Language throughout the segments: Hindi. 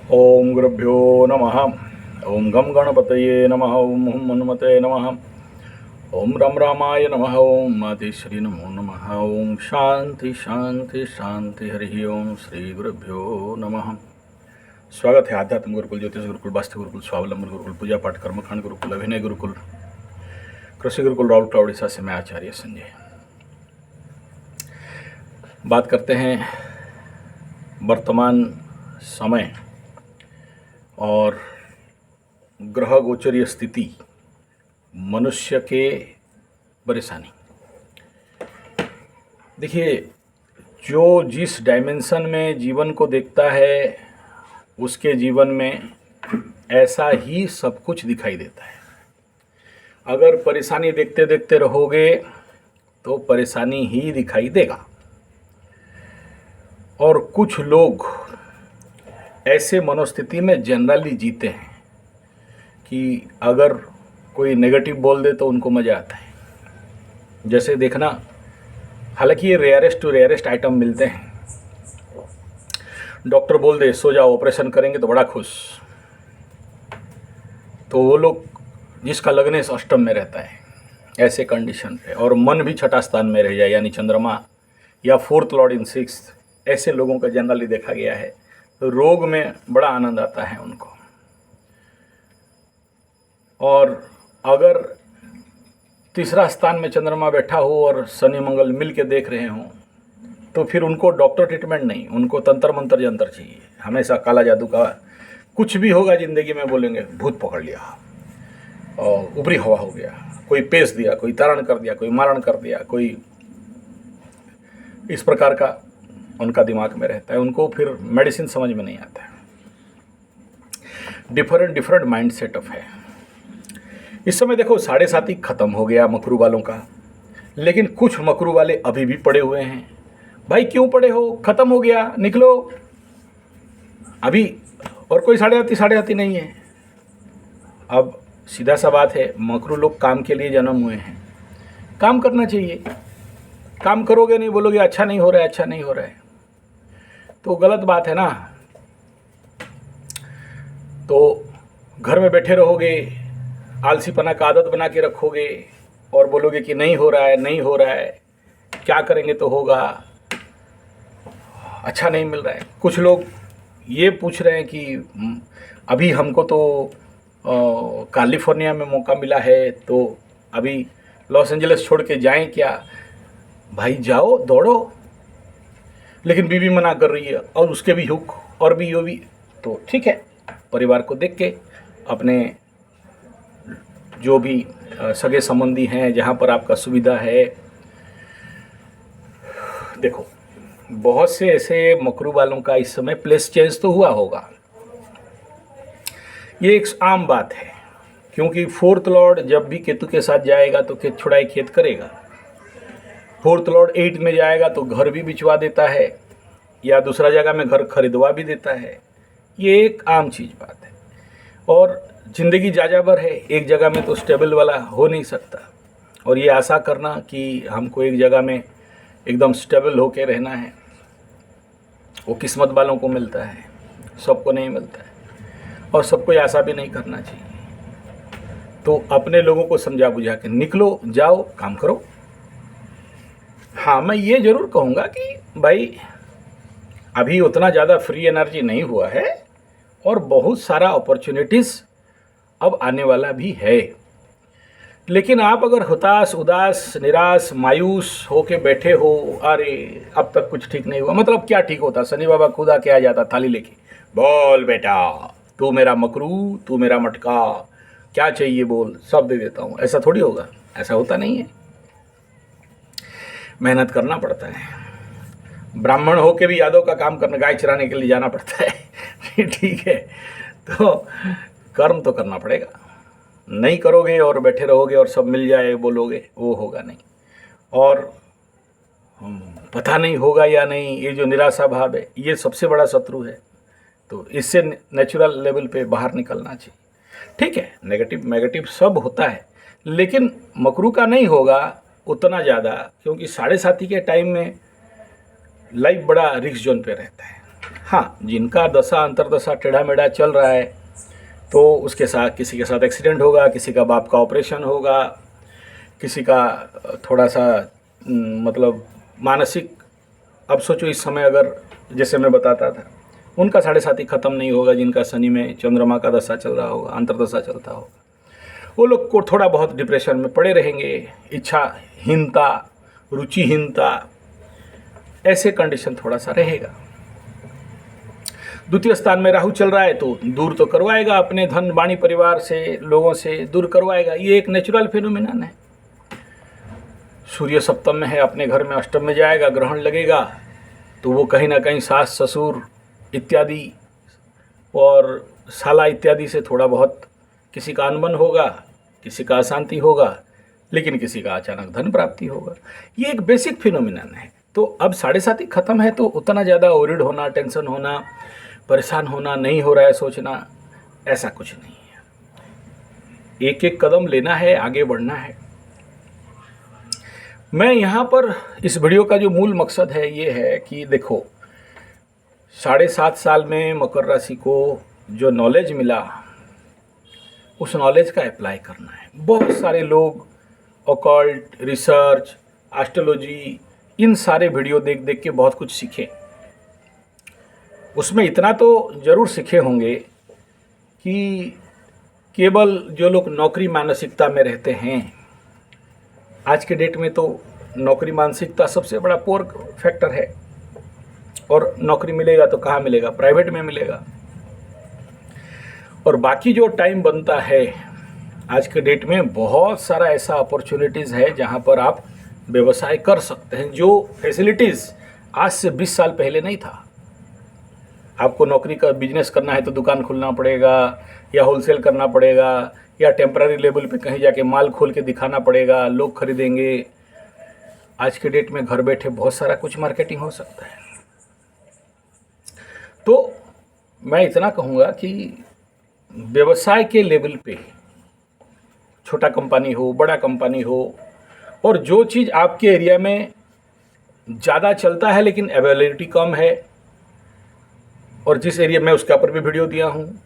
ओम गुरुभ्यो नमः। ओम गम गणपतये नमः। ओम हुम हनुमते नमः। ओम राम रामाय नमः। ओम मातेश्वरी नमो नमः। ओम शांति शांति शांति। हरि ओम श्री गुरुभ्यो नमः। स्वागत है आध्यात्म गुरुकुल, ज्योतिष गुरुकुल, वास्तु गुरुकुल, स्वावलंबन गुरुकुल, पूजा पाठ कर्मकांड गुरुकुल, अभिनय गुरुकुल, कृषि गुरुकुल राउरकेला उड़ीसा से मैं आचार्य संजय। बात करते हैं वर्तमान समय और ग्रह गोचरीय स्थिति, मनुष्य के परेशानी। देखिए, जो जिस डायमेंशन में जीवन को देखता है उसके जीवन में ऐसा ही सब कुछ दिखाई देता है। अगर परेशानी देखते देखते रहोगे तो परेशानी ही दिखाई देगा। और कुछ लोग ऐसे मनोस्थिति में जनरली जीते हैं कि अगर कोई नेगेटिव बोल दे तो उनको मज़ा आता है। जैसे देखना, हालांकि ये रेयरेस्ट टू रेयरेस्ट आइटम मिलते हैं। डॉक्टर बोल दे सो जाओ, ऑपरेशन करेंगे तो बड़ा खुश। तो वो लोग जिसका लग्नेश अष्टम में रहता है ऐसे कंडीशन पे, और मन भी छठा स्थान में रह जाए, यानी चंद्रमा या फोर्थ लॉर्ड इन सिक्स्थ, ऐसे लोगों का जनरली देखा गया है तो रोग में बड़ा आनंद आता है उनको। और अगर तीसरा स्थान में चंद्रमा बैठा हो और शनि मंगल मिल के देख रहे हों तो फिर उनको डॉक्टर ट्रीटमेंट नहीं, उनको तंत्र मंत्र यंत्र चाहिए। हमेशा काला जादू का कुछ भी होगा ज़िंदगी में, बोलेंगे भूत पकड़ लिया और ऊपरी हवा हो गया, कोई पेश दिया, कोई तारण कर दिया, कोई मारण कर दिया, कोई इस प्रकार का उनका दिमाग में रहता है। उनको फिर मेडिसिन समझ में नहीं आता है। डिफरेंट माइंड सेटअप है। इस समय देखो, 7.5 खत्म हो गया मकरू वालों का, लेकिन कुछ मकरू वाले अभी भी पड़े हुए हैं। भाई क्यों पड़े हो? खत्म हो गया, निकलो अभी। और कोई 8.5 नहीं है। अब सीधा सा बात है, मकरू लोग काम के लिए जन्म हुए हैं, काम करना चाहिए। काम करोगे नहीं, बोलोगे अच्छा नहीं हो रहा है, अच्छा नहीं हो रहा है, तो गलत बात है ना। तो घर में बैठे रहोगे, आलसीपना का आदत बना के रखोगे और बोलोगे कि नहीं हो रहा है, नहीं हो रहा है, क्या करेंगे तो होगा, अच्छा नहीं मिल रहा है। कुछ लोग ये पूछ रहे हैं कि अभी हमको तो कैलिफोर्निया में मौका मिला है तो अभी लॉस एंजलिस छोड़ के जाएं क्या? भाई जाओ, दौड़ो। लेकिन बीवी मना कर रही है और उसके भी हुक और भी यो भी, तो ठीक है, परिवार को देख के अपने जो भी सगे संबंधी हैं, जहाँ पर आपका सुविधा है। देखो, बहुत से ऐसे मकरू वालों का इस समय प्लेस चेंज तो हुआ होगा, ये एक आम बात है। क्योंकि फोर्थ लॉर्ड जब भी केतु के साथ जाएगा तो खेत छुड़ाई खेत करेगा। फोर्थ लॉर्ड 8 में जाएगा तो घर भी बिचवा देता है या दूसरा जगह में घर खरीदवा भी देता है। ये एक आम चीज़ बात है। और ज़िंदगी जाजाबर है, एक जगह में तो स्टेबल वाला हो नहीं सकता। और ये आशा करना कि हमको एक जगह में एकदम स्टेबल होके रहना है, वो किस्मत वालों को मिलता है, सबको नहीं मिलता है। और सबको आशा भी नहीं करना चाहिए। तो अपने लोगों को समझा बुझा के निकलो, जाओ, काम करो। हाँ, मैं ये ज़रूर कहूँगा कि भाई अभी उतना ज़्यादा फ्री एनर्जी नहीं हुआ है और बहुत सारा अपॉर्चुनिटीज़ अब आने वाला भी है। लेकिन आप अगर हताश, उदास, निराश, मायूस होके बैठे हो, अरे अब तक कुछ ठीक नहीं हुआ, मतलब क्या ठीक होता? शनि बाबा खुद आके आ जाता थाली लेके, बोल बेटा, तू मेरा मकरू, तू मेरा मटका, क्या चाहिए बोल, सब दे देता हूँ। ऐसा थोड़ी होगा, ऐसा होता नहीं है। मेहनत करना पड़ता है। ब्राह्मण होके भी यादव का काम करना, गाय चराने के लिए जाना पड़ता है। ठीक है, तो कर्म तो करना पड़ेगा। नहीं करोगे और बैठे रहोगे और सब मिल जाए बोलोगे, वो होगा नहीं। और पता नहीं होगा या नहीं, ये जो निराशा भाव है ये सबसे बड़ा शत्रु है। तो इससे नेचुरल लेवल पे बाहर निकलना चाहिए। ठीक है, नेगेटिव सब होता है, लेकिन मकरू का नहीं होगा उतना ज़्यादा, क्योंकि 7.5 के टाइम में लाइफ बड़ा रिस्क जोन पे रहता है। हाँ, जिनका दशा अंतरदशा टेढ़ा मेढ़ा चल रहा है तो उसके साथ किसी के साथ एक्सीडेंट होगा, किसी का बाप का ऑपरेशन होगा, किसी का थोड़ा सा मतलब मानसिक, अब सोचो इस समय अगर जैसे मैं बताता था उनका 7.5 ख़त्म नहीं होगा, जिनका शनि में चंद्रमा का दशा चल रहा होगा, अंतरदशा चलता होगा, वो लोग को थोड़ा बहुत डिप्रेशन में पड़े रहेंगे, इच्छाहीनता, रुचिहीनता, ऐसे कंडीशन थोड़ा सा रहेगा। द्वितीय स्थान में राहु चल रहा है तो दूर तो करवाएगा, अपने धन वाणी परिवार से, लोगों से दूर करवाएगा, ये एक नेचुरल फिनोमिनन है। सूर्य सप्तम में है, अपने घर में अष्टम में जाएगा, ग्रहण लगेगा तो वो कहीं ना कहीं सास ससुर इत्यादि और साला इत्यादि से थोड़ा बहुत किसी का अनबन होगा, किसी का अशांति होगा, लेकिन किसी का अचानक धन प्राप्ति होगा। ये एक बेसिक फिनोमिनन है। तो अब 7.5 खत्म है तो उतना ज़्यादा ओरिड होना, टेंशन होना, परेशान होना नहीं हो रहा है, सोचना, ऐसा कुछ नहीं है। एक एक कदम लेना है, आगे बढ़ना है। मैं यहाँ पर इस वीडियो का जो मूल मकसद है ये है कि देखो 7.5 साल में मकर राशि को जो नॉलेज मिला उस नॉलेज का अप्लाई करना है। बहुत सारे लोग ऑकल्ट, रिसर्च, एस्ट्रोलॉजी, इन सारे वीडियो देख देख के बहुत कुछ सीखे। उसमें इतना तो ज़रूर सीखे होंगे कि केवल जो लोग नौकरी मानसिकता में रहते हैं, आज के डेट में तो नौकरी मानसिकता सबसे बड़ा पोर फैक्टर है, और नौकरी मिलेगा तो कहाँ मिलेगा, प्राइवेट में मिलेगा। और बाकी जो टाइम बनता है आज के डेट में बहुत सारा ऐसा अपॉर्चुनिटीज़ है जहाँ पर आप व्यवसाय कर सकते हैं, जो फैसिलिटीज़ आज से 20 साल पहले नहीं था। आपको नौकरी का बिजनेस करना है तो दुकान खोलना पड़ेगा, या होलसेल करना पड़ेगा, या टेम्पररी लेवल पे कहीं जाके माल खोल के दिखाना पड़ेगा, लोग खरीदेंगे। आज के डेट में घर बैठे बहुत सारा कुछ मार्केटिंग हो सकता है। तो मैं इतना कहूँगा कि व्यवसाय के लेवल पे, छोटा कंपनी हो, बड़ा कंपनी हो, और जो चीज़ आपके एरिया में ज़्यादा चलता है लेकिन अवेलेबिलिटी कम है, और जिस एरिया में उसके ऊपर भी वीडियो दिया हूँ,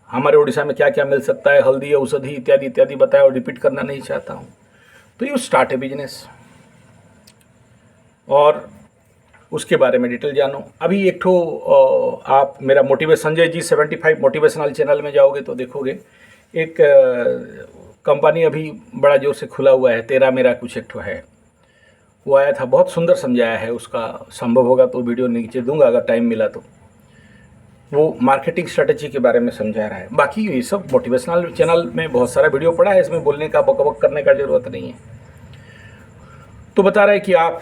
हमारे उड़ीसा में क्या क्या मिल सकता है, हल्दी, औषधि इत्यादि इत्यादि बताया, और रिपीट करना नहीं चाहता हूँ। तो यू स्टार्ट ए बिजनेस और उसके बारे में डिटेल जानो। अभी एक ठो आप मेरा संजय जी 75 मोटिवेशनल चैनल में जाओगे तो देखोगे एक कंपनी अभी बड़ा जोर से खुला हुआ है, तेरा मेरा कुछ एक ठो है, वो आया था, बहुत सुंदर समझाया है। उसका संभव होगा तो वीडियो नीचे दूंगा अगर टाइम मिला तो। वो मार्केटिंग स्ट्रेटेजी के बारे में समझा रहा है। बाकी ये सब मोटिवेशनल चैनल में बहुत सारा वीडियो पड़ा है, इसमें बोलने का बकबक करने का ज़रूरत नहीं है। तो बता रहे कि आप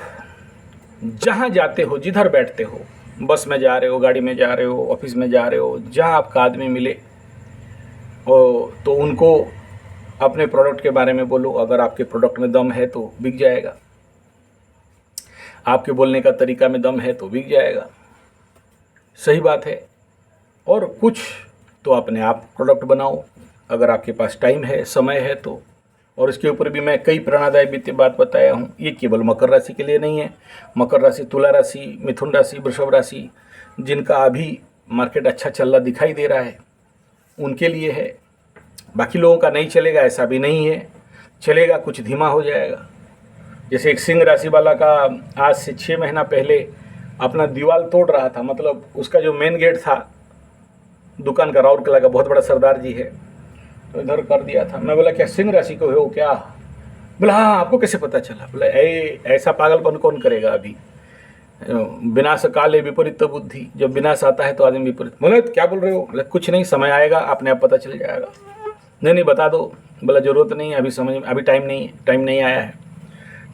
जहाँ जाते हो, जिधर बैठते हो, बस में जा रहे हो, गाड़ी में जा रहे हो, ऑफिस में जा रहे हो, जहाँ आपका आदमी मिले तो उनको अपने प्रोडक्ट के बारे में बोलो। अगर आपके प्रोडक्ट में दम है तो बिक जाएगा, आपके बोलने का तरीका में दम है तो बिक जाएगा, सही बात है। और कुछ तो अपने आप प्रोडक्ट बनाओ अगर आपके पास टाइम है, समय है तो। और इसके ऊपर भी मैं कई प्रेरणादायी बीते बात बताया हूँ। ये केवल मकर राशि के लिए नहीं है। मकर राशि, तुला राशि, मिथुन राशि, वृषभ राशि, जिनका अभी मार्केट अच्छा चल रहा दिखाई दे रहा है, उनके लिए है। बाकी लोगों का नहीं चलेगा ऐसा भी नहीं है, चलेगा, कुछ धीमा हो जाएगा। जैसे एक सिंह राशि वाला का आज से 6 महीना पहले अपना दीवार तोड़ रहा था, मतलब उसका जो मेन गेट था दुकान का, राउरकेला का बहुत बड़ा सरदार जी है, तो इधर कर दिया था। मैं बोला क्या सिंह राशि को हो क्या? बोला हाँ, आपको कैसे पता चला? बोला ऐसा पागलपन कौन करेगा अभी, विनाश काले विपरीत बुद्धि, जब विनाश आता है तो आदमी विपरीत। बोले क्या बोल रहे हो? बोले कुछ नहीं, समय आएगा अपने आप पता चल जाएगा। नहीं बता दो। बोला ज़रूरत नहीं है, अभी समझ में, अभी टाइम नहीं आया है।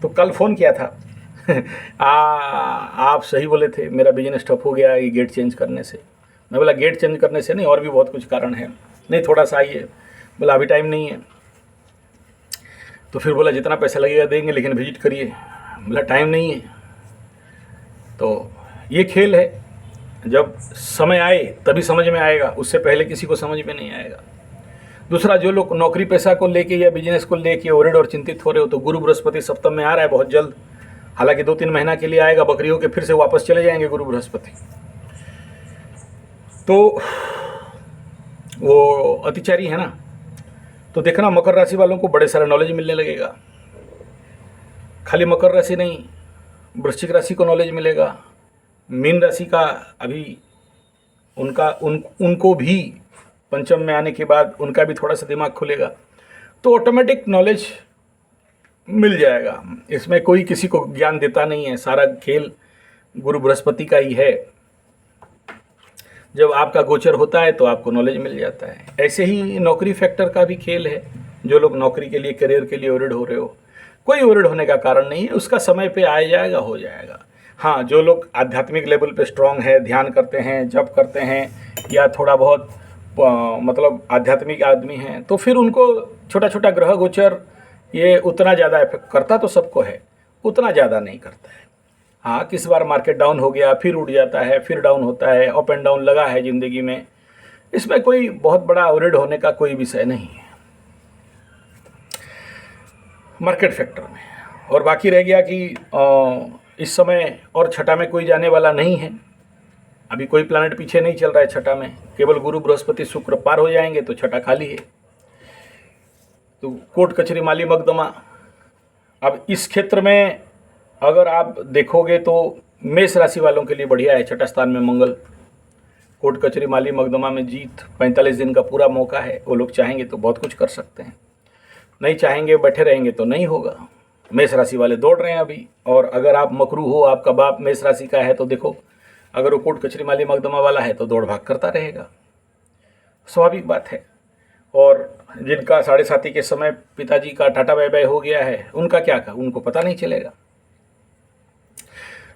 तो कल फ़ोन किया था आप सही बोले थे, मेरा बिजनेस ठप हो गया ये गेट चेंज करने से। मैं बोला गेट चेंज करने से नहीं, और भी बहुत कुछ कारण है। नहीं थोड़ा सा आइए। बोला अभी टाइम नहीं है। तो फिर बोला जितना पैसा लगेगा देंगे लेकिन विजिट करिए। बोला टाइम नहीं है। तो ये खेल है, जब समय आए तभी समझ में आएगा, उससे पहले किसी को समझ में नहीं आएगा। दूसरा, जो लोग नौकरी पैसा को लेके या बिजनेस को लेके ओरिड और चिंतित हो रहे हो, तो गुरु बृहस्पति सप्तम में आ रहा है बहुत जल्द। हालांकि 2-3 महीना के लिए आएगा, बकरियों के फिर से वापस चले जाएंगे गुरु बृहस्पति। तो वो अतिचारी है ना, तो देखना मकर राशि वालों को बड़े सारा नॉलेज मिलने लगेगा। खाली मकर राशि नहीं, वृश्चिक राशि को नॉलेज मिलेगा, मीन राशि का अभी उनको भी पंचम में आने के बाद उनका भी थोड़ा सा दिमाग खुलेगा, तो ऑटोमेटिक नॉलेज मिल जाएगा। इसमें कोई किसी को ज्ञान देता नहीं है, सारा खेल गुरु बृहस्पति का ही है। जब आपका गोचर होता है तो आपको नॉलेज मिल जाता है। ऐसे ही नौकरी फैक्टर का भी खेल है। जो लोग नौकरी के लिए, करियर के लिए ओरिड हो रहे हो, कोई ओरिड होने का कारण नहीं है, उसका समय पे आ जाएगा, हो जाएगा। हाँ, जो लोग आध्यात्मिक लेवल पे स्ट्रांग है, ध्यान करते हैं, जप करते हैं, या थोड़ा बहुत मतलब आध्यात्मिक आदमी हैं, तो फिर उनको छोटा छोटा ग्रह गोचर ये उतना ज़्यादा इफेक्ट करता तो सबको है, उतना ज़्यादा नहीं करता है। हाँ, किस बार मार्केट डाउन हो गया, फिर उठ जाता है, फिर डाउन होता है, अप एंड डाउन लगा है ज़िंदगी में। इसमें कोई बहुत बड़ा ओरिड होने का कोई विषय नहीं है मार्केट फैक्टर में। और बाकी रह गया कि इस समय और छठा में कोई जाने वाला नहीं है, अभी कोई प्लैनेट पीछे नहीं चल रहा है छठा में, केवल गुरु बृहस्पति शुक्र पार हो जाएंगे तो छठा खाली है। तो कोर्ट कचहरी माली मकदमा, अब इस क्षेत्र में अगर आप देखोगे तो मेष राशि वालों के लिए बढ़िया है। छठा स्थान में मंगल, कोर्ट कचहरी माली मकदमा में जीत, 45 दिन का पूरा मौका है। वो लोग चाहेंगे तो बहुत कुछ कर सकते हैं, नहीं चाहेंगे बैठे रहेंगे तो नहीं होगा। मेष राशि वाले दौड़ रहे हैं अभी। और अगर आप मकरू हो, आपका बाप मेष राशि का है, तो देखो अगर वो कोर्ट कचहरी माली मकदमा वाला है तो दौड़ भाग करता रहेगा, स्वाभाविक बात है। और जिनका 7.5 के समय पिताजी का टाटा बाय बाय हो गया है, उनका क्या का उनको पता नहीं चलेगा।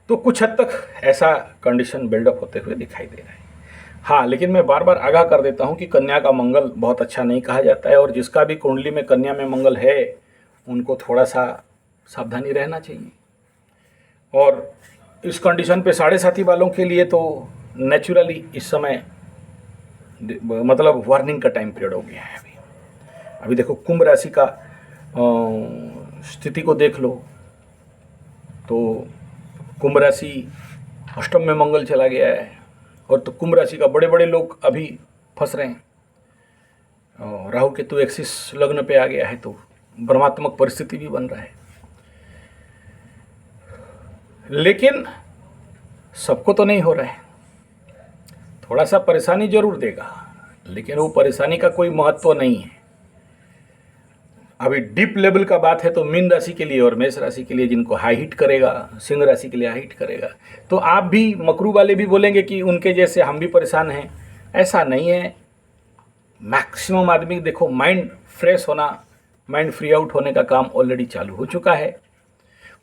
तो कुछ हद तक ऐसा कंडीशन बिल्डअप होते हुए दिखाई दे रहा है। हाँ, लेकिन मैं बार बार आगाह कर देता हूँ कि कन्या का मंगल बहुत अच्छा नहीं कहा जाता है, और जिसका भी कुंडली में कन्या में मंगल है उनको थोड़ा सा सावधानी रहना चाहिए। और इस कंडीशन पे 7.5 वालों के लिए तो नेचुरली इस समय मतलब वार्निंग का टाइम पीरियड हो गया है। अभी देखो कुंभ राशि का स्थिति को देख लो, तो कुंभ राशि अष्टम में मंगल चला गया है, और तो कुंभ राशि का बड़े बड़े लोग अभी फंस रहे हैं। राहु केतु एक्सिस लग्न पे आ गया है, तो भ्रमात्मक परिस्थिति भी बन रहा है। लेकिन सबको तो नहीं हो रहा है, थोड़ा सा परेशानी जरूर देगा, लेकिन वो परेशानी का कोई महत्व नहीं है। अभी डीप लेवल का बात है तो मीन राशि के लिए और मेष राशि के लिए जिनको हाई हिट करेगा, सिंह राशि के लिए हाई हिट करेगा। तो आप भी, मकरू वाले भी बोलेंगे कि उनके जैसे हम भी परेशान हैं, ऐसा नहीं है। मैक्सिमम आदमी देखो माइंड फ्रेश होना, माइंड फ्री आउट होने का काम ऑलरेडी चालू हो चुका है।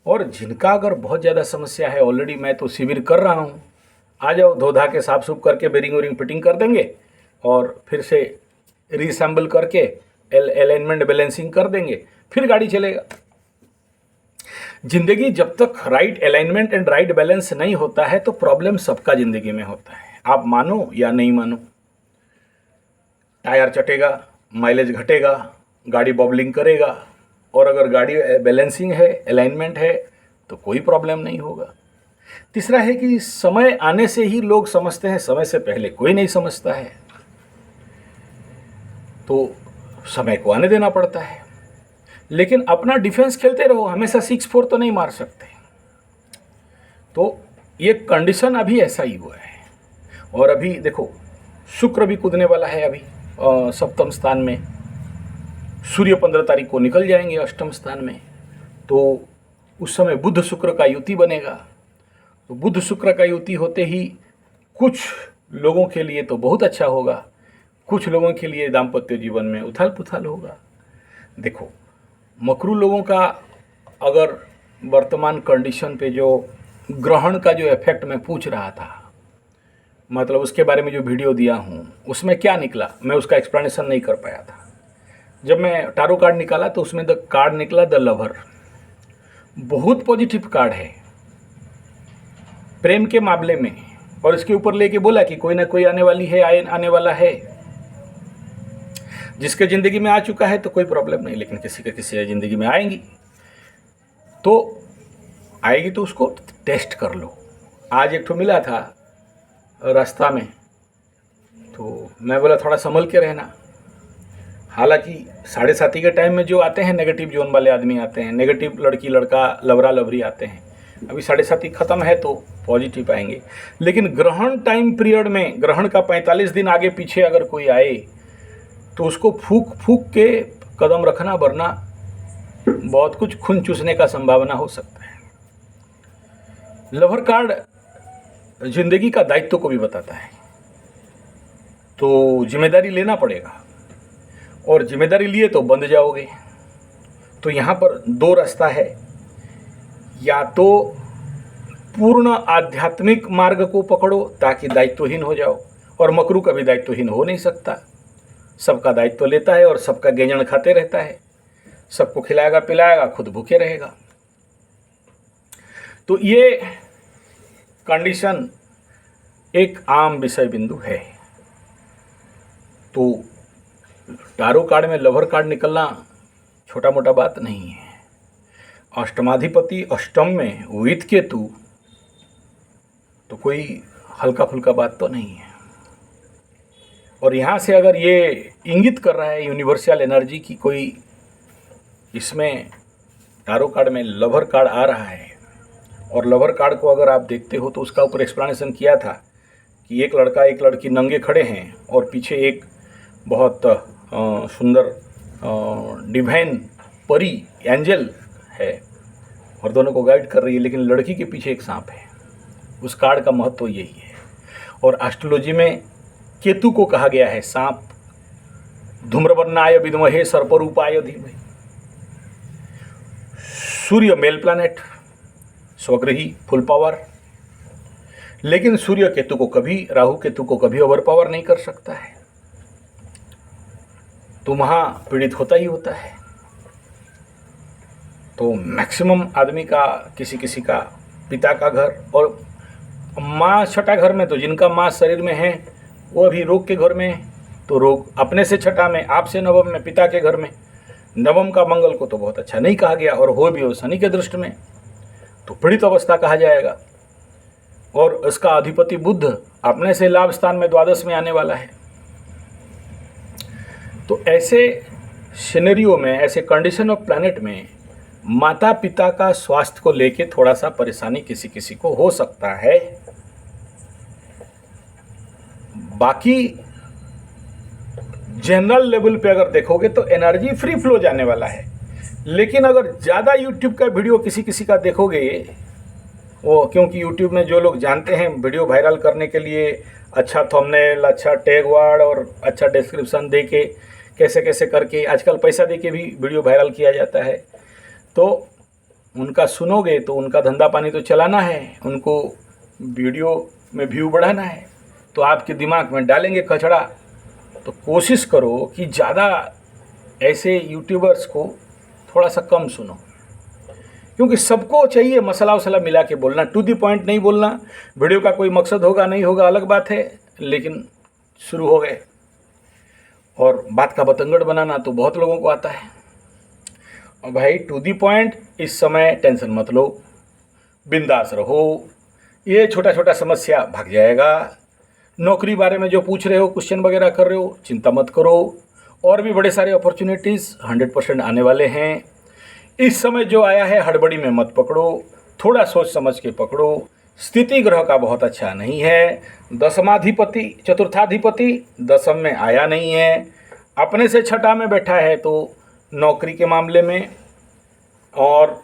और जिनका अगर बहुत ज़्यादा समस्या है, ऑलरेडी मैं तो शिविर कर रहा हूँ, आ जाओ, धो धा के साफ सुफ करके बेरिंग वेरिंग फिटिंग कर देंगे और फिर से रीअसेंबल करके अलाइनमेंट बैलेंसिंग कर देंगे, फिर गाड़ी चलेगा। जिंदगी जब तक right alignment and right balance नहीं होता है तो प्रॉब्लम सबका जिंदगी में होता है, आप मानो या नहीं मानो। टायर चटेगा, माइलेज घटेगा, गाड़ी बॉबलिंग करेगा, और अगर गाड़ी बैलेंसिंग है, अलाइनमेंट है, तो कोई प्रॉब्लम नहीं होगा। तीसरा है कि समय आने से ही लोग समझते हैं, समय से पहले कोई नहीं समझता है, तो समय को आने देना पड़ता है। लेकिन अपना डिफेंस खेलते रहो, हमेशा 6-4 तो नहीं मार सकते। तो ये कंडीशन अभी ऐसा ही हुआ है। और अभी देखो शुक्र भी कूदने वाला है अभी सप्तम स्थान में, सूर्य 15 तारीख को निकल जाएंगे अष्टम स्थान में, तो उस समय बुध शुक्र का युति बनेगा। तो बुध शुक्र का युति होते ही कुछ लोगों के लिए तो बहुत अच्छा होगा, कुछ लोगों के लिए दाम्पत्य जीवन में उथल पुथल होगा। देखो मकरू लोगों का अगर वर्तमान कंडीशन पे जो ग्रहण का जो इफेक्ट मैं पूछ रहा था, मतलब उसके बारे में जो वीडियो दिया हूँ, उसमें क्या निकला मैं उसका एक्सप्लेनेशन नहीं कर पाया था। जब मैं टारो कार्ड निकाला तो उसमें द कार्ड निकला द लवर, बहुत पॉजिटिव कार्ड है प्रेम के मामले में, और इसके ऊपर लेके बोला कि कोई ना कोई आने वाली है, आने वाला है। जिसके ज़िंदगी में आ चुका है तो कोई प्रॉब्लम नहीं, लेकिन किसी के किसी ज़िंदगी में आएंगी तो उसको टेस्ट कर लो। आज एक ठो मिला था रास्ता में, मैं बोला थोड़ा संभल के रहना। हालांकि 7:30 के टाइम में जो आते हैं नेगेटिव जोन वाले आदमी आते हैं, नेगेटिव लड़की लड़का लवरा लवरी आते हैं, अभी 7:30 ख़त्म है तो पॉजिटिव आएंगे। लेकिन ग्रहण टाइम पीरियड में, ग्रहण का 45 दिन आगे पीछे अगर कोई आए तो उसको फूक फूक के कदम रखना, वरना बहुत कुछ खून चूसने का संभावना हो सकता है। लवर कार्ड जिंदगी का दायित्व को भी बताता है, तो जिम्मेदारी लेना पड़ेगा, और जिम्मेदारी लिए तो बंध जाओगे। तो यहाँ पर 2 रास्ता है, या तो पूर्ण आध्यात्मिक मार्ग को पकड़ो ताकि दायित्वहीन हो जाओ, और मकरू कभी दायित्वहीन हो नहीं सकता, सबका दायित्व लेता है और सबका गेंजण खाते रहता है, सबको खिलाएगा पिलाएगा, खुद भूखे रहेगा। तो ये कंडीशन एक आम विषय बिंदु है। तो टारो कार्ड में लवर कार्ड निकलना छोटा मोटा बात नहीं है। अष्टमाधिपति अष्टम में वित्त केतु, तो कोई हल्का फुल्का बात तो नहीं है। और यहाँ से अगर ये इंगित कर रहा है यूनिवर्सल एनर्जी की कोई इसमें टारो कार्ड में लवर कार्ड आ रहा है, और लवर कार्ड को अगर आप देखते हो तो उसका ऊपर एक्सप्लेनेशन किया था कि एक लड़का एक लड़की नंगे खड़े हैं और पीछे एक बहुत सुंदर डिवाइन परी एंजल है और दोनों को गाइड कर रही है, लेकिन लड़की के पीछे एक सांप है। उस कार्ड का महत्व यही है। और एस्ट्रोलॉजी में केतु को कहा गया है सांप, धूम्रवर्णाय विद्महे सर्परूपाय धीमहि। सूर्य मेल प्लैनेट, स्वग्रही, फुल पावर, लेकिन सूर्य केतु को कभी, राहु केतु को कभी ओवर पावर नहीं कर सकता है, तो वहाँ पीड़ित होता ही होता है। तो मैक्सिमम आदमी का, किसी किसी का पिता का घर, और माँ छठा घर में, तो जिनका माँ शरीर में है वो अभी रोग के घर में है, तो रोग अपने से छठा में, आपसे नवम में, पिता के घर में। नवम का मंगल को तो बहुत अच्छा नहीं कहा गया, और हो भी हो शनि के दृष्टि में, तो पीड़ित अवस्था कहा जाएगा। और इसका अधिपति बुध अपने से लाभ स्थान में द्वादश में आने वाला है। तो ऐसे सिनेरियो में, ऐसे कंडीशन ऑफ प्लैनेट में माता पिता का स्वास्थ्य को लेके थोड़ा सा परेशानी किसी किसी को हो सकता है। बाकी जनरल लेवल पे अगर देखोगे तो एनर्जी फ्री फ्लो जाने वाला है। लेकिन अगर ज़्यादा यूट्यूब का वीडियो किसी किसी का देखोगे, वो क्योंकि यूट्यूब में जो लोग जानते हैं वीडियो वायरल करने के लिए अच्छा थंबनेल, अच्छा टैग वर्ड और अच्छा डिस्क्रिप्शन दे के कैसे कैसे करके, आजकल पैसा दे के भी वीडियो वायरल किया जाता है, तो उनका सुनोगे तो उनका धंधा पानी तो चलाना है, उनको वीडियो में व्यू बढ़ाना है, तो आपके दिमाग में डालेंगे कचड़ा। तो कोशिश करो कि ज़्यादा ऐसे यूट्यूबर्स को थोड़ा सा कम सुनो, क्योंकि सबको चाहिए मसाला वसाला मिला के बोलना, टू दी पॉइंट नहीं बोलना। वीडियो का कोई मकसद होगा नहीं होगा अलग बात है, लेकिन शुरू हो गए और बात का बतंगड़ बनाना तो बहुत लोगों को आता है। और भाई टू दी पॉइंट, इस समय टेंशन मत लो, बिंदास रहो, ये छोटा छोटा समस्या भाग जाएगा। नौकरी बारे में जो पूछ रहे हो, क्वेश्चन वगैरह कर रहे हो, चिंता मत करो, और भी बड़े सारे अपॉर्चुनिटीज़ 100% आने वाले हैं। इस समय जो आया है हड़बड़ी में मत पकड़ो, थोड़ा सोच समझ के पकड़ो। स्थिति ग्रह का बहुत अच्छा नहीं है, दशमाधिपति चतुर्थाधिपति दशम में आया नहीं है, अपने से छठा में बैठा है, तो नौकरी के मामले में, और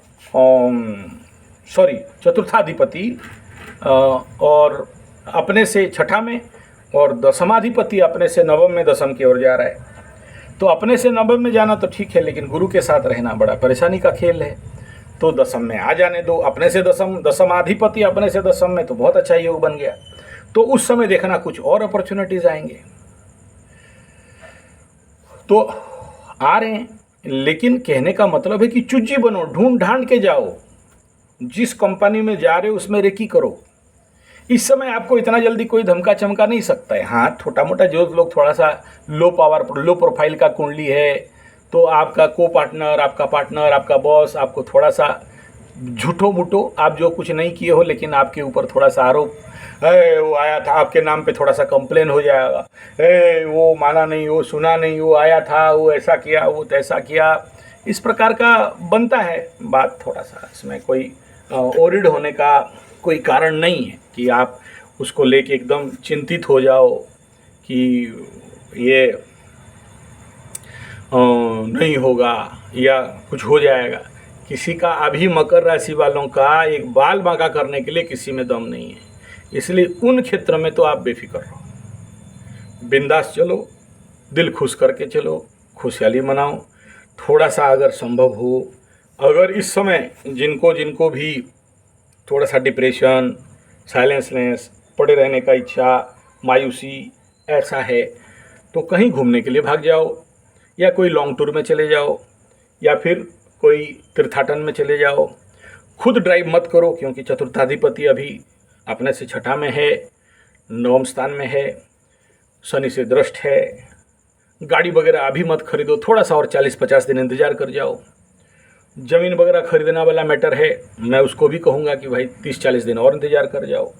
चतुर्थाधिपति और अपने से छठा में, और दशमाधिपति अपने से नवम में दशम की ओर जा रहा है। तो अपने से नवम में जाना तो ठीक है, लेकिन गुरु के साथ रहना बड़ा परेशानी का खेल है, तो दशम में आ जाने दो। अपने से दशमाधिपति अपने से दशम में, तो बहुत अच्छा योग बन गया। तो उस समय देखना कुछ और अपॉर्चुनिटीज आएंगे, तो आ रहे हैं। लेकिन कहने का मतलब है कि चुज्जी बनो, ढूंढ ढांड के जाओ, जिस कंपनी में जा रहे हो उसमें रेकी करो। इस समय आपको इतना जल्दी कोई धमका चमका नहीं सकता है। हाँ, छोटा मोटा जो लोग थोड़ा सा लो प्रोफाइल का कुंडली है, तो आपका को पार्टनर, आपका पार्टनर, आपका बॉस आपको थोड़ा सा झूठो मूठो आप जो कुछ नहीं किए हो, लेकिन आपके ऊपर थोड़ा सा आरोप है, वो आया था आपके नाम पे, थोड़ा सा कंप्लेन हो जाएगा, वो माना नहीं, वो सुना नहीं, वो आया था, वो ऐसा किया, वो तैसा किया, इस प्रकार का बनता है बात। थोड़ा सा इसमें कोई ओरिड होने का कोई कारण नहीं है कि आप उसको लेके एकदम चिंतित हो जाओ कि ये नहीं होगा या कुछ हो जाएगा। किसी का अभी मकर राशि वालों का एक बाल बांका करने के लिए किसी में दम नहीं है, इसलिए उन क्षेत्र में तो आप बेफिक्र रहो, बिंदास चलो, दिल खुश करके चलो, खुशहाली मनाओ। थोड़ा सा अगर संभव हो, अगर इस समय जिनको जिनको भी थोड़ा सा डिप्रेशन, साइलेंसनेस, पड़े रहने का इच्छा, मायूसी ऐसा है, तो कहीं घूमने के लिए भाग जाओ, या कोई लॉन्ग टूर में चले जाओ, या फिर कोई तीर्थाटन में चले जाओ। खुद ड्राइव मत करो, क्योंकि चतुर्थाधिपति अभी अपने से छठा में है, नवम स्थान में है, शनि से दृष्ट है। गाड़ी वगैरह अभी मत खरीदो, थोड़ा सा और 40-50 दिन इंतज़ार कर जाओ। ज़मीन वगैरह खरीदना वाला मैटर है, मैं उसको भी कहूँगा कि भाई 30-40 दिन और इंतज़ार कर जाओ।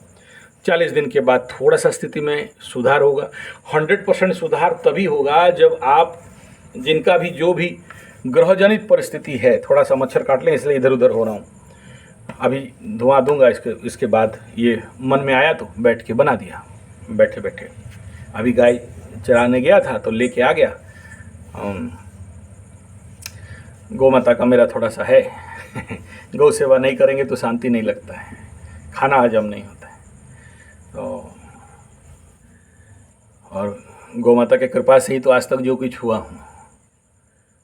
40 दिन के बाद थोड़ा सा स्थिति में सुधार होगा। 100% सुधार तभी होगा जब आप, जिनका भी जो भी ग्रहजनित परिस्थिति है, थोड़ा सा मच्छर काट लें इसलिए इधर उधर हो रहा हूँ, अभी धुआं दूंगा इसके बाद, ये मन में आया तो बैठ के बना दिया, बैठे बैठे। अभी गाय चराने गया था तो लेके आ गया। गौ माता का मेरा थोड़ा सा है गौ सेवा नहीं करेंगे तो शांति नहीं लगता है, खाना हजम नहीं होता है। तो और गौ माता के कृपा से ही तो आज तक जो कुछ हुआ हूँ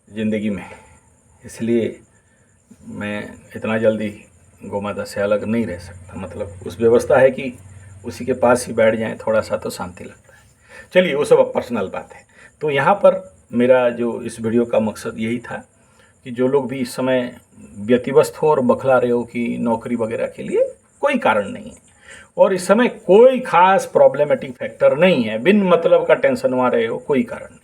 ज़िंदगी में, इसलिए मैं इतना जल्दी गौ माता से अलग नहीं रह सकता। मतलब उस व्यवस्था है कि उसी के पास ही बैठ जाएं, थोड़ा सा तो शांति लगता है। चलिए वो सब अब पर्सनल बात है। तो यहाँ पर मेरा जो इस वीडियो का मकसद यही था कि जो लोग भी इस समय व्यतिव्यस्त हो और बखला रहे हो कि नौकरी वगैरह के लिए, कोई कारण नहीं है, और इस समय कोई खास प्रॉब्लमेटिक फैक्टर नहीं है, बिन मतलब का टेंशन हुआ रहे हो, कोई कारण नहीं।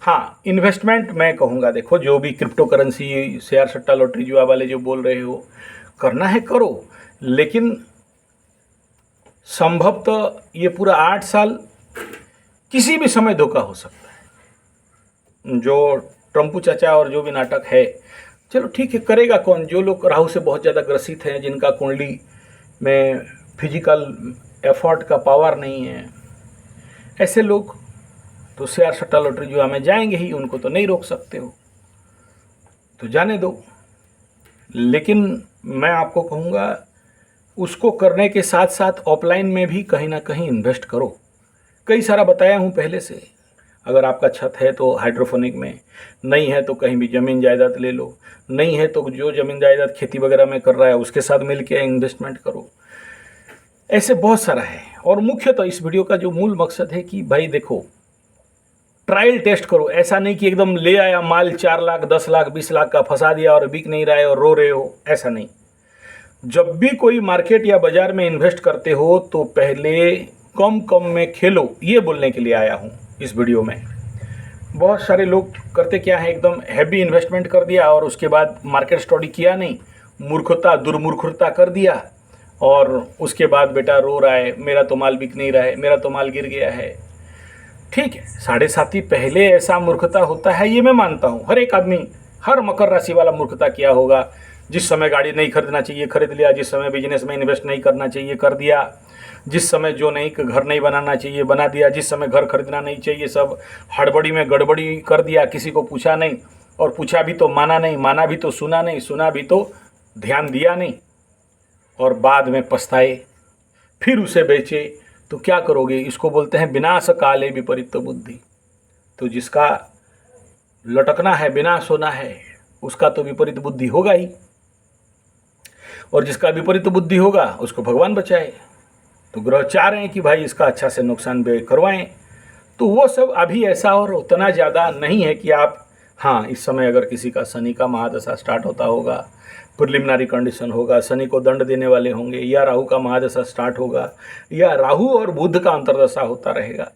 हाँ, इन्वेस्टमेंट मैं कहूँगा, देखो जो भी क्रिप्टो करेंसी, शेयर सट्टा, लॉटरी जुआ वाले जो बोल रहे हो, करना है करो, लेकिन संभवतः ये पूरा 8 साल किसी भी समय धोखा हो सकता है। जो ट्रम्पू चाचा और जो भी नाटक है, चलो ठीक है, करेगा कौन? जो लोग राहु से बहुत ज़्यादा ग्रसित हैं, जिनका कुंडली में फिजिकल एफर्ट का पावर नहीं है, ऐसे लोग तो शेयर सट्टा लॉटरी जुआ में जाएंगे ही, उनको तो नहीं रोक सकते हो, तो जाने दो। लेकिन मैं आपको कहूँगा उसको करने के साथ साथ ऑफलाइन में भी कहीं ना कहीं इन्वेस्ट करो। कई सारा बताया हूँ पहले से। अगर आपका छत है तो हाइड्रोपोनिक में, नहीं है तो कहीं भी ज़मीन जायदाद ले लो, नहीं है तो जो ज़मीन जायदाद खेती वगैरह में कर रहा है उसके साथ मिल के इन्वेस्टमेंट करो। ऐसे बहुत सारा है। और मुख्य तो इस वीडियो का जो मूल मकसद है कि भाई देखो, ट्रायल टेस्ट करो। ऐसा नहीं कि एकदम ले आया माल 4 लाख, 10 लाख, 20 लाख का फंसा दिया और बिक नहीं रहा है और रो रहे हो, ऐसा नहीं। जब भी कोई मार्केट या बाजार में इन्वेस्ट करते हो तो पहले कम में खेलो, ये बोलने के लिए आया हूँ इस वीडियो में। बहुत सारे लोग करते क्या है, एकदम हैवी इन्वेस्टमेंट कर दिया और उसके बाद मार्केट स्टडी किया नहीं, मूर्खता दुर्मूर्खता कर दिया, और उसके बाद बेटा रो रहा है, मेरा तो माल बिक नहीं रहा है, मेरा तो माल गिर गया है। ठीक है, 7.5 पहले ऐसा मूर्खता होता है, ये मैं मानता हूँ। हर एक आदमी, हर मकर राशि वाला मूर्खता किया होगा। जिस समय गाड़ी नहीं खरीदना चाहिए खरीद लिया, जिस समय बिजनेस में इन्वेस्ट नहीं करना चाहिए कर दिया, जिस समय जो नहीं घर नहीं बनाना चाहिए बना दिया, जिस समय घर खरीदना नहीं चाहिए सब हड़बड़ी में गड़बड़ी कर दिया, किसी को पूछा नहीं, और पूछा भी तो माना नहीं, माना भी तो सुना नहीं, सुना भी तो ध्यान दिया नहीं, और बाद में पछताए, फिर उसे बेचे, तो क्या करोगे? इसको बोलते हैं विनाश काले विपरीत बुद्धि। तो जिसका लटकना है, विनाश होना है, उसका तो विपरीत बुद्धि होगा ही, और जिसका विपरीत बुद्धि होगा उसको भगवान बचाए। तो ग्रह चाह रहे हैं कि भाई इसका अच्छा से नुकसान व्यय करवाएं। तो वो सब अभी ऐसा और उतना ज़्यादा नहीं है कि आप, हाँ, इस समय अगर किसी का शनि का महादशा स्टार्ट होता होगा, प्रिलिमिनरी कंडीशन होगा, शनि को दंड देने वाले होंगे, या राहु का महादशा स्टार्ट होगा, या राहु और बुध का अंतर्दशा होता रहेगा,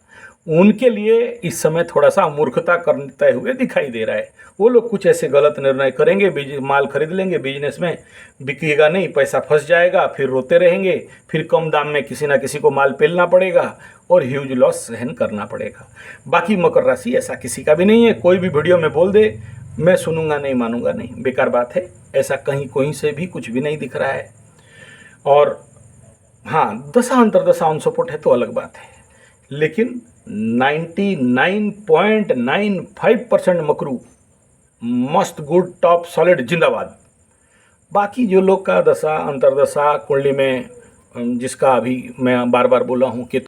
उनके लिए इस समय थोड़ा सा मूर्खता करते हुए दिखाई दे रहा है। वो लोग कुछ ऐसे गलत निर्णय करेंगे, माल खरीद लेंगे, बिजनेस में बिकेगा नहीं, पैसा फंस जाएगा, फिर रोते रहेंगे, फिर कम दाम में किसी ना किसी को माल पेलना पड़ेगा और ह्यूज लॉस सहन करना पड़ेगा। बाकी मकर राशि ऐसा किसी का भी नहीं है। कोई भी वीडियो में बोल दे मैं सुनूंगा नहीं, मानूंगा नहीं, बेकार बात है। ऐसा कहीं से भी कुछ भी नहीं दिख रहा है। और हाँ, दशा अंतर्दशा ऑन सपोर्ट है तो अलग बात है, लेकिन 99.95% मकरू मस्त गुड टॉप सॉलिड जिंदाबाद। बाकी जो लोग का दशा अंतर्दशा कुंडली में जिसका अभी मैं बार बार बोला हूँ कि